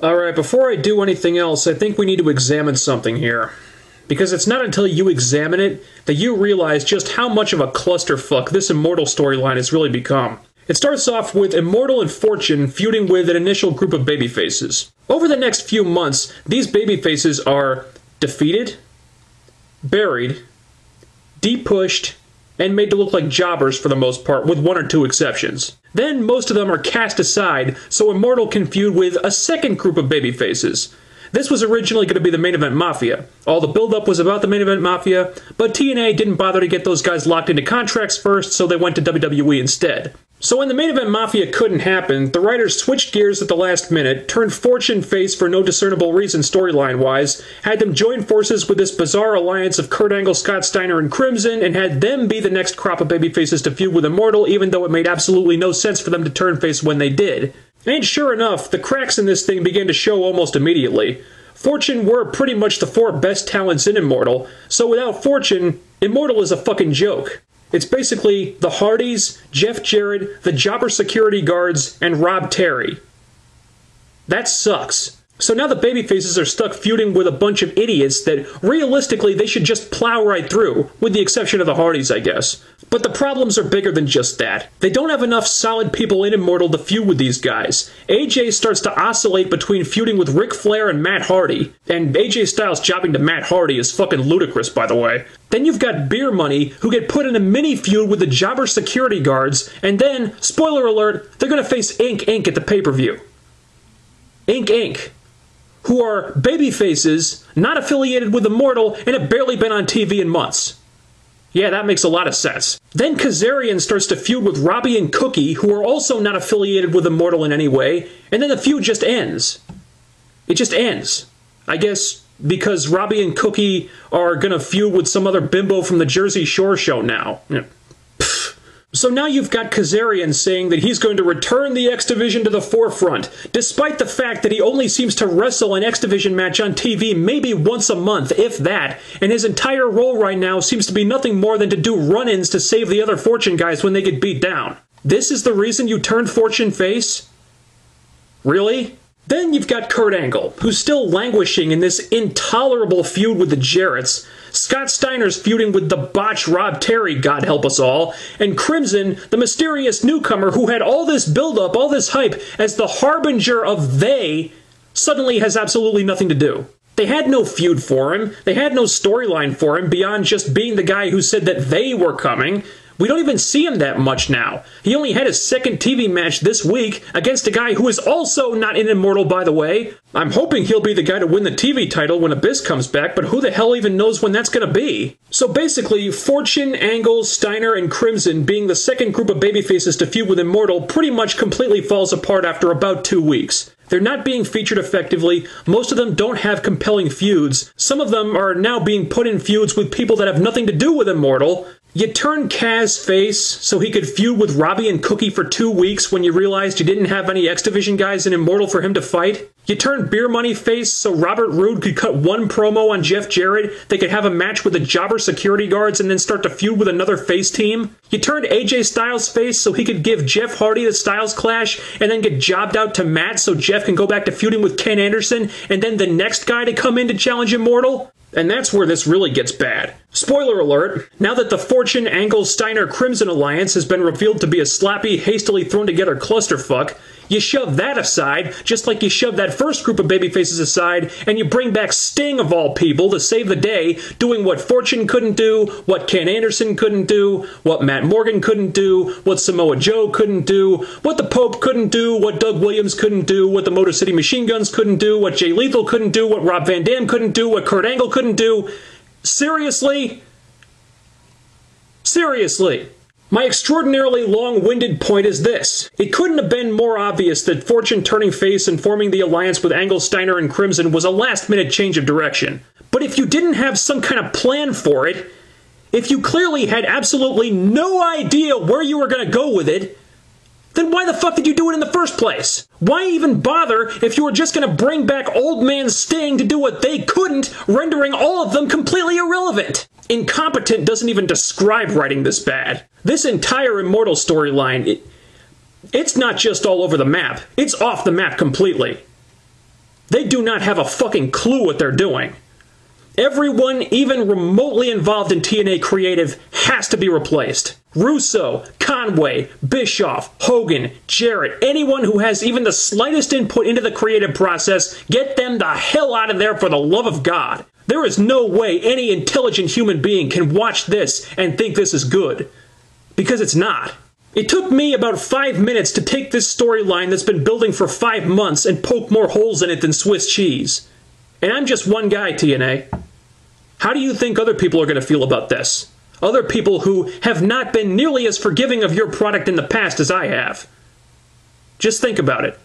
Alright, before I do anything else, I think we need to examine something here. Because it's not until you examine it that you realize just how much of a clusterfuck this Immortal storyline has really become. It starts off with Immortal and Fortune feuding with an initial group of babyfaces. Over the next few months, these babyfaces are defeated, buried, depushed, and made to look like jobbers for the most part, with one or two exceptions. Then most of them are cast aside, so Immortal can feud with a second group of babyfaces. This was originally going to be the Main Event Mafia. All the build-up was about the Main Event Mafia, but TNA didn't bother to get those guys locked into contracts first, so they went to WWE instead. So when the Main Event Mafia couldn't happen, the writers switched gears at the last minute, turned Fortune face for no discernible reason storyline-wise, had them join forces with this bizarre alliance of Kurt Angle, Scott Steiner, and Crimson, and had them be the next crop of babyfaces to feud with Immortal, even though it made absolutely no sense for them to turn face when they did. And sure enough, the cracks in this thing began to show almost immediately. Fortune were pretty much the four best talents in Immortal, so without Fortune, Immortal is a fucking joke. It's basically the Hardys, Jeff Jarrett, the Jobber security guards, and Rob Terry. That sucks. So now the babyfaces are stuck feuding with a bunch of idiots that, realistically, they should just plow right through, with the exception of the Hardys, I guess. But the problems are bigger than just that. They don't have enough solid people in Immortal to feud with these guys. AJ starts to oscillate between feuding with Ric Flair and Matt Hardy, and AJ Styles jobbing to Matt Hardy is fucking ludicrous, by the way. Then you've got Beer Money, who get put in a mini feud with the Jobber security guards, and then, spoiler alert, they're gonna face Inc. at the pay-per-view. Inc. Who are babyfaces, not affiliated with Immortal, and have barely been on TV in months. Yeah, that makes a lot of sense. Then Kazarian starts to feud with Robbie and Cookie, who are also not affiliated with Immortal in any way, and then the feud just ends. It just ends. I guess because Robbie and Cookie are gonna feud with some other bimbo from the Jersey Shore show now. So now you've got Kazarian saying that he's going to return the X Division to the forefront, despite the fact that he only seems to wrestle an X Division match on TV maybe once a month, if that, and his entire role right now seems to be nothing more than to do run-ins to save the other Fortune guys when they get beat down. This is the reason you turned Fortune face? Really? Then you've got Kurt Angle, who's still languishing in this intolerable feud with the Jarretts. Scott Steiner's feuding with the botched Rob Terry, God help us all, and Crimson, the mysterious newcomer who had all this build-up, all this hype, as the harbinger of they, suddenly has absolutely nothing to do. They had no feud for him, they had no storyline for him beyond just being the guy who said that they were coming. We don't even see him that much now. He only had his second TV match this week against a guy who is also not in Immortal, by the way. I'm hoping he'll be the guy to win the TV title when Abyss comes back, but who the hell even knows when that's gonna be? So basically, Fortune, Angle, Steiner, and Crimson being the second group of babyfaces to feud with Immortal pretty much completely falls apart after about 2 weeks. They're not being featured effectively, most of them don't have compelling feuds, some of them are now being put in feuds with people that have nothing to do with Immortal. You turned Kaz face so he could feud with Robbie and Cookie for 2 weeks when you realized you didn't have any X Division guys in Immortal for him to fight. You turned Beer Money face so Robert Roode could cut one promo on Jeff Jarrett, they could have a match with the Jobber security guards and then start to feud with another face team. You turned AJ Styles face so he could give Jeff Hardy the Styles Clash and then get jobbed out to Matt so Jeff can go back to feuding with Ken Anderson and then the next guy to come in to challenge Immortal. And that's where this really gets bad. Spoiler alert, now that the Fortune, Angle, Steiner, Crimson alliance has been revealed to be a sloppy, hastily thrown together clusterfuck, you shove that aside, just like you shoved that first group of babyfaces aside, and you bring back Sting of all people to save the day, doing what Fortune couldn't do, what Ken Anderson couldn't do, what Matt Morgan couldn't do, what Samoa Joe couldn't do, what the Pope couldn't do, what Doug Williams couldn't do, what the Motor City Machine Guns couldn't do, what Jay Lethal couldn't do, what Rob Van Dam couldn't do, what Kurt Angle couldn't do. Seriously? Seriously. My extraordinarily long-winded point is this. It couldn't have been more obvious that Fortune turning face and forming the alliance with Angle, Steiner, and Crimson was a last-minute change of direction. But if you didn't have some kind of plan for it, if you clearly had absolutely no idea where you were going to go with it, then why the fuck did you do it in the first place? Why even bother if you were just going to bring back Old Man Sting to do what they couldn't, rendering all of them completely irrelevant? Incompetent doesn't even describe writing this bad. This entire Immortal storyline, it's not just all over the map, it's off the map completely. They do not have a fucking clue what they're doing. Everyone even remotely involved in TNA creative has to be replaced. Russo, Conway, Bischoff, Hogan, Jarrett, anyone who has even the slightest input into the creative process, get them the hell out of there for the love of God. There is no way any intelligent human being can watch this and think this is good. Because it's not. It took me about 5 minutes to take this storyline that's been building for 5 months and poke more holes in it than Swiss cheese. And I'm just one guy, TNA. How do you think other people are going to feel about this? Other people who have not been nearly as forgiving of your product in the past as I have. Just think about it.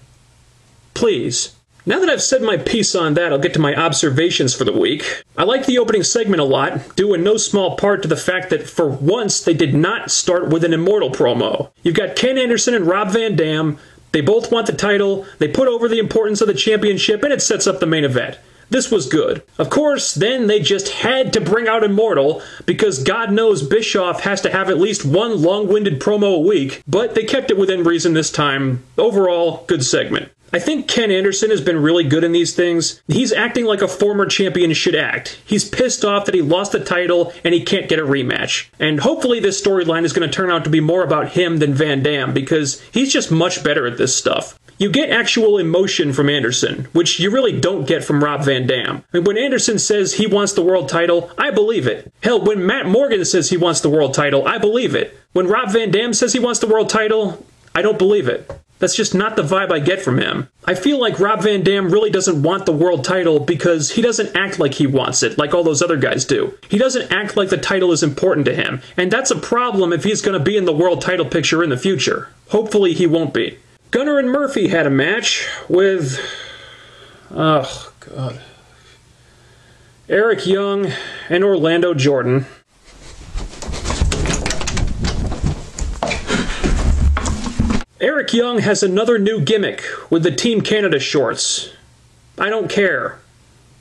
Please. Now that I've said my piece on that, I'll get to my observations for the week. I like the opening segment a lot, due in no small part to the fact that for once they did not start with an Immortal promo. You've got Ken Anderson and Rob Van Dam. They both want the title, they put over the importance of the championship, and it sets up the main event. This was good. Of course, then they just had to bring out Immortal, because God knows Bischoff has to have at least one long-winded promo a week, but they kept it within reason this time. Overall, good segment. I think Ken Anderson has been really good in these things. He's acting like a former champion should act. He's pissed off that he lost the title and he can't get a rematch. And hopefully this storyline is going to turn out to be more about him than Van Dam, because he's just much better at this stuff. You get actual emotion from Anderson, which you really don't get from Rob Van Dam. And when Anderson says he wants the world title, I believe it. Hell, when Matt Morgan says he wants the world title, I believe it. When Rob Van Dam says he wants the world title, I don't believe it. That's just not the vibe I get from him. I feel like Rob Van Dam really doesn't want the world title because he doesn't act like he wants it, like all those other guys do. He doesn't act like the title is important to him, and that's a problem if he's going to be in the world title picture in the future. Hopefully he won't be. Gunner and Murphy had a match with... oh, God. Eric Young and Orlando Jordan. Eric Young has another new gimmick with the Team Canada shorts. I don't care.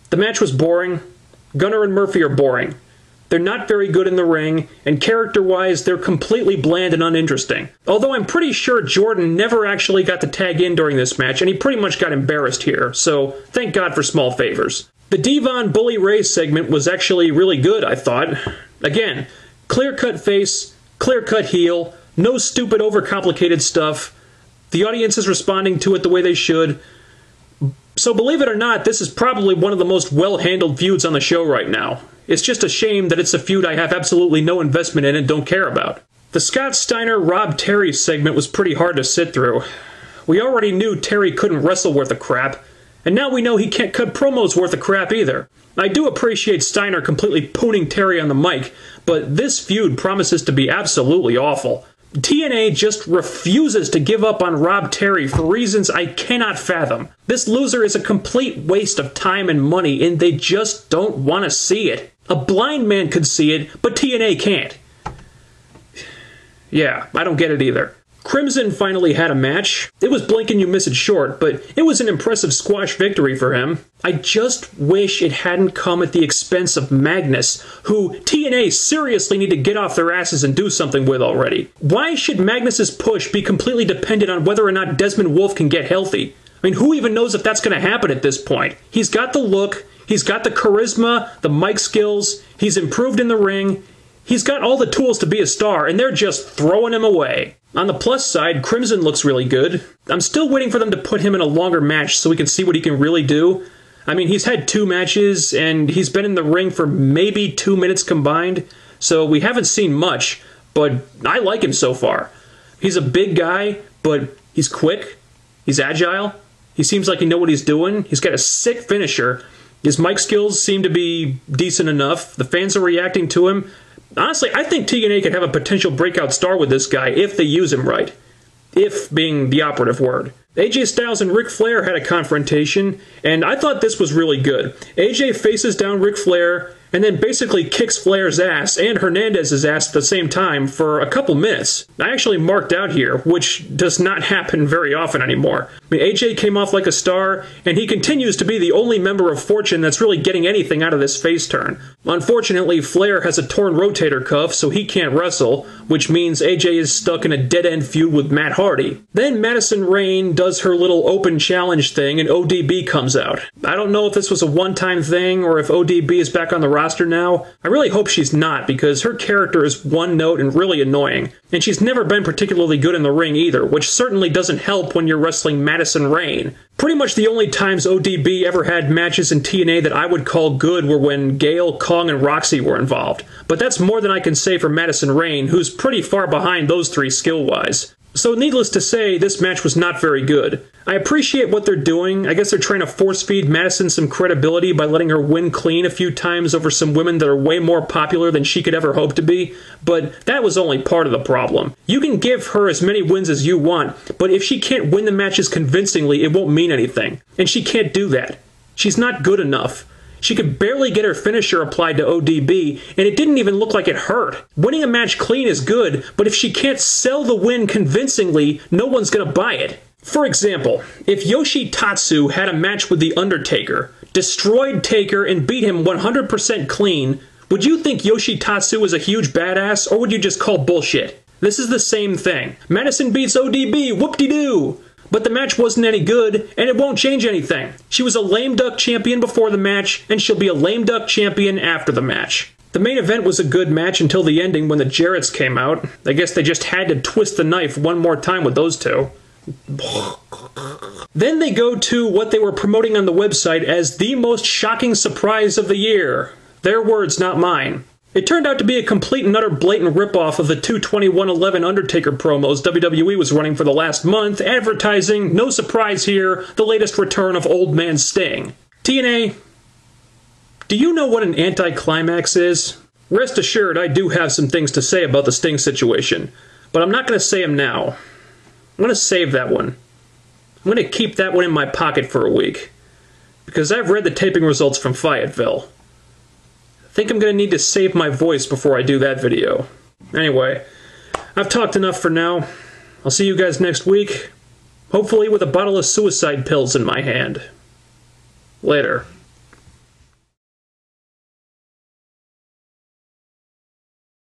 The match was boring. Gunner and Murphy are boring. They're not very good in the ring, and character-wise, they're completely bland and uninteresting. Although I'm pretty sure Jordan never actually got to tag in during this match, and he pretty much got embarrassed here, so thank God for small favors. The Devon Bully Ray segment was actually really good, I thought. Again, clear-cut face, clear-cut heel, no stupid overcomplicated stuff. The audience is responding to it the way they should. So believe it or not, this is probably one of the most well-handled feuds on the show right now. It's just a shame that it's a feud I have absolutely no investment in and don't care about. The Scott Steiner-Rob Terry segment was pretty hard to sit through. We already knew Terry couldn't wrestle worth a crap, and now we know he can't cut promos worth a crap either. I do appreciate Steiner completely pooning Terry on the mic, but this feud promises to be absolutely awful. TNA just refuses to give up on Rob Terry for reasons I cannot fathom. This loser is a complete waste of time and money, and they just don't want to see it. A blind man could see it, but TNA can't. Yeah, I don't get it either. Crimson finally had a match. It was blink and you miss it short, but it was an impressive squash victory for him. I just wish it hadn't come at the expense of Magnus, who TNA seriously need to get off their asses and do something with already. Why should Magnus's push be completely dependent on whether or not Desmond Wolfe can get healthy? I mean, who even knows if that's going to happen at this point? He's got the look, he's got the charisma, the mic skills, he's improved in the ring, he's got all the tools to be a star, and they're just throwing him away. On the plus side, Crimson looks really good. I'm still waiting for them to put him in a longer match so we can see what he can really do. I mean, he's had 2 matches, and he's been in the ring for maybe 2 minutes combined, so we haven't seen much, but I like him so far. He's a big guy, but he's quick, he's agile, he seems like he knows what he's doing, he's got a sick finisher, his mic skills seem to be decent enough, the fans are reacting to him. Honestly, I think TNA could have a potential breakout star with this guy if they use him right. If being the operative word. AJ Styles and Ric Flair had a confrontation, and I thought this was really good. AJ faces down Ric Flair, and then basically kicks Flair's ass and Hernandez's ass at the same time for a couple minutes. I actually marked out here, which does not happen very often anymore. I mean, AJ came off like a star, and he continues to be the only member of Fortune that's really getting anything out of this face turn. Unfortunately, Flair has a torn rotator cuff, so he can't wrestle, which means AJ is stuck in a dead-end feud with Matt Hardy. Then Madison Rayne does her little open challenge thing, and ODB comes out. I don't know if this was a one-time thing, or if ODB is back on the roster now. I really hope she's not, because her character is one-note and really annoying. And she's never been particularly good in the ring either, which certainly doesn't help when you're wrestling Madison Rayne. Pretty much the only times ODB ever had matches in TNA that I would call good were when Gail, Kong, and Roxy were involved. But that's more than I can say for Madison Rayne, who's pretty far behind those three skill-wise. So needless to say, this match was not very good. I appreciate what they're doing. I guess they're trying to force-feed Madison some credibility by letting her win clean a few times over some women that are way more popular than she could ever hope to be, but that was only part of the problem. You can give her as many wins as you want, but if she can't win the matches convincingly, it won't mean anything. And she can't do that. She's not good enough. She could barely get her finisher applied to ODB, and it didn't even look like it hurt. Winning a match clean is good, but if she can't sell the win convincingly, no one's gonna buy it. For example, if Yoshitatsu had a match with The Undertaker, destroyed Taker, and beat him 100% clean, would you think Yoshitatsu was a huge badass, or would you just call bullshit? This is the same thing. Madison beats ODB, whoop-de-doo! But the match wasn't any good, and it won't change anything. She was a lame duck champion before the match, and she'll be a lame duck champion after the match. The main event was a good match until the ending when the Jarretts came out. I guess they just had to twist the knife one more time with those two. Then they go to what they were promoting on the website as the most shocking surprise of the year. Their words, not mine. It turned out to be a complete and utter blatant ripoff of the 2/21/11 Undertaker promos WWE was running for the last month, advertising, no surprise here, the latest return of Old Man Sting. TNA, do you know what an anticlimax is? Rest assured, I do have some things to say about the Sting situation, but I'm not going to say them now. I'm going to save that one. I'm going to keep that one in my pocket for a week, because I've read the taping results from Fayetteville. I think I'm going to need to save my voice before I do that video. Anyway, I've talked enough for now. I'll see you guys next week, hopefully with a bottle of suicide pills in my hand. Later.